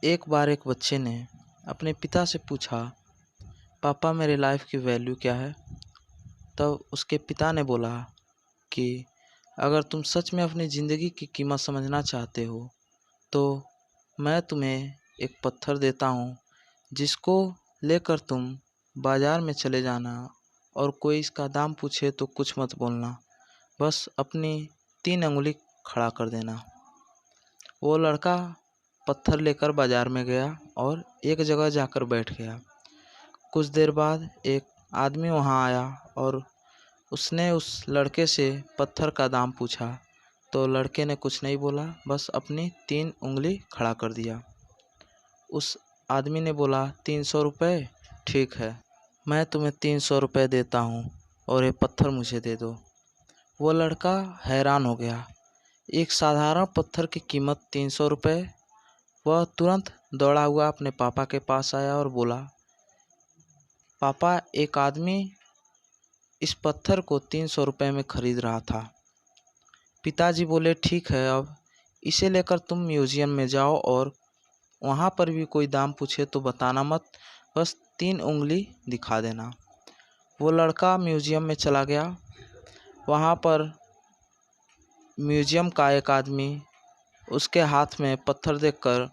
एक बार एक बच्चे ने अपने पिता से पूछा, पापा मेरे लाइफ की वैल्यू क्या है। तब उसके पिता ने बोला कि अगर तुम सच में अपनी ज़िंदगी की कीमत समझना चाहते हो तो मैं तुम्हें एक पत्थर देता हूँ, जिसको लेकर तुम बाज़ार में चले जाना और कोई इसका दाम पूछे तो कुछ मत बोलना, बस अपनी 3 उंगली खड़ा कर देना। वो लड़का पत्थर लेकर बाज़ार में गया और एक जगह जाकर बैठ गया। कुछ देर बाद एक आदमी वहाँ आया और उसने उस लड़के से पत्थर का दाम पूछा, तो लड़के ने कुछ नहीं बोला, बस अपनी 3 उंगली खड़ा कर दिया। उस आदमी ने बोला, 300 रुपये, ठीक है, मैं तुम्हें 300 रुपये देता हूँ और ये पत्थर मुझे दे दो। वो लड़का हैरान हो गया, एक साधारण पत्थर की कीमत 300 रुपये। वह तुरंत दौड़ा हुआ अपने पापा के पास आया और बोला, पापा, एक आदमी इस पत्थर को 300 रुपये में खरीद रहा था। पिताजी बोले, ठीक है, अब इसे लेकर तुम म्यूज़ियम में जाओ और वहाँ पर भी कोई दाम पूछे तो बताना मत, बस 3 उंगली दिखा देना। वो लड़का म्यूज़ियम में चला गया। वहाँ पर म्यूज़ियम का एक आदमी उसके हाथ में पत्थर देखकर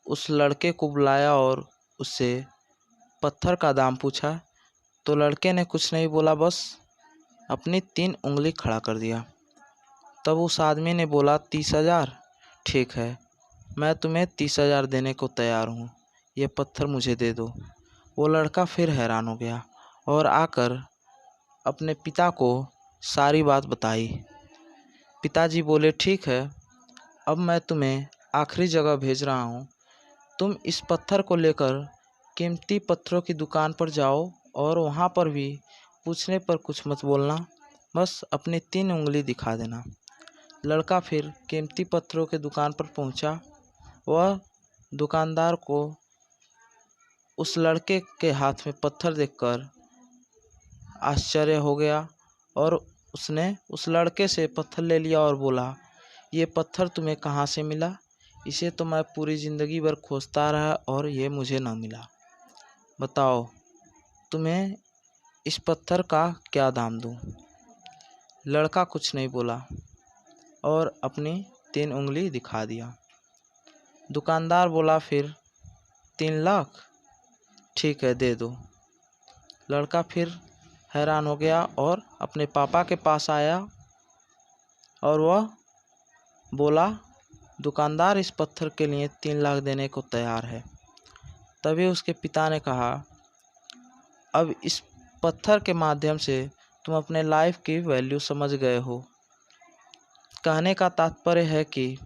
उस लड़के को बुलाया और उससे पत्थर का दाम पूछा, तो लड़के ने कुछ नहीं बोला, बस अपनी 3 उंगली खड़ा कर दिया। तब उस आदमी ने बोला, 30,000, ठीक है, मैं तुम्हें 30,000 देने को तैयार हूँ, ये पत्थर मुझे दे दो। वो लड़का फिर हैरान हो गया और आकर अपने पिता को सारी बात बताई। पिताजी बोले, ठीक है, अब मैं तुम्हें आखिरी जगह भेज रहा हूँ, तुम इस पत्थर को लेकर कीमती पत्थरों की दुकान पर जाओ और वहाँ पर भी पूछने पर कुछ मत बोलना, बस अपनी 3 उंगली दिखा देना। लड़का फिर कीमती पत्थरों के दुकान पर पहुँचा। वह दुकानदार को उस लड़के के हाथ में पत्थर देखकर आश्चर्य हो गया और उसने उस लड़के से पत्थर ले लिया और बोला, ये पत्थर तुम्हें कहाँ से मिला? इसे तो मैं पूरी ज़िंदगी भर खोजता रहा और ये मुझे ना मिला। बताओ, तुम्हें इस पत्थर का क्या दाम दूँ? लड़का कुछ नहीं बोला और अपनी 3 उंगली दिखा दिया। दुकानदार बोला फिर, 3 लाख, ठीक है, दे दो। लड़का फिर हैरान हो गया और अपने पापा के पास आया और वह बोला, दुकानदार इस पत्थर के लिए 3 लाख देने को तैयार है। तभी उसके पिता ने कहा, अब इस पत्थर के माध्यम से तुम अपने लाइफ की वैल्यू समझ गए हो। कहने का तात्पर्य है कि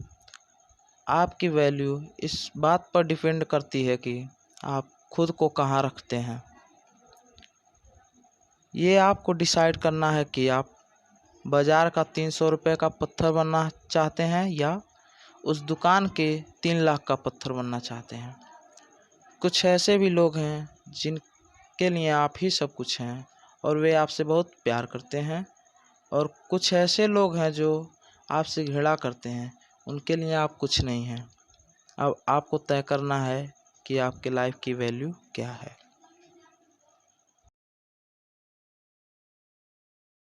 आपकी वैल्यू इस बात पर डिपेंड करती है कि आप खुद को कहाँ रखते हैं। ये आपको डिसाइड करना है कि आप बाज़ार का 300 रुपये का पत्थर बनना चाहते हैं या उस दुकान के 3 लाख का पत्थर बनना चाहते हैं। कुछ ऐसे भी लोग हैं जिनके लिए आप ही सब कुछ हैं और वे आपसे बहुत प्यार करते हैं, और कुछ ऐसे लोग हैं जो आपसे घृणा करते हैं, उनके लिए आप कुछ नहीं हैं। अब आपको तय करना है कि आपके लाइफ की वैल्यू क्या है।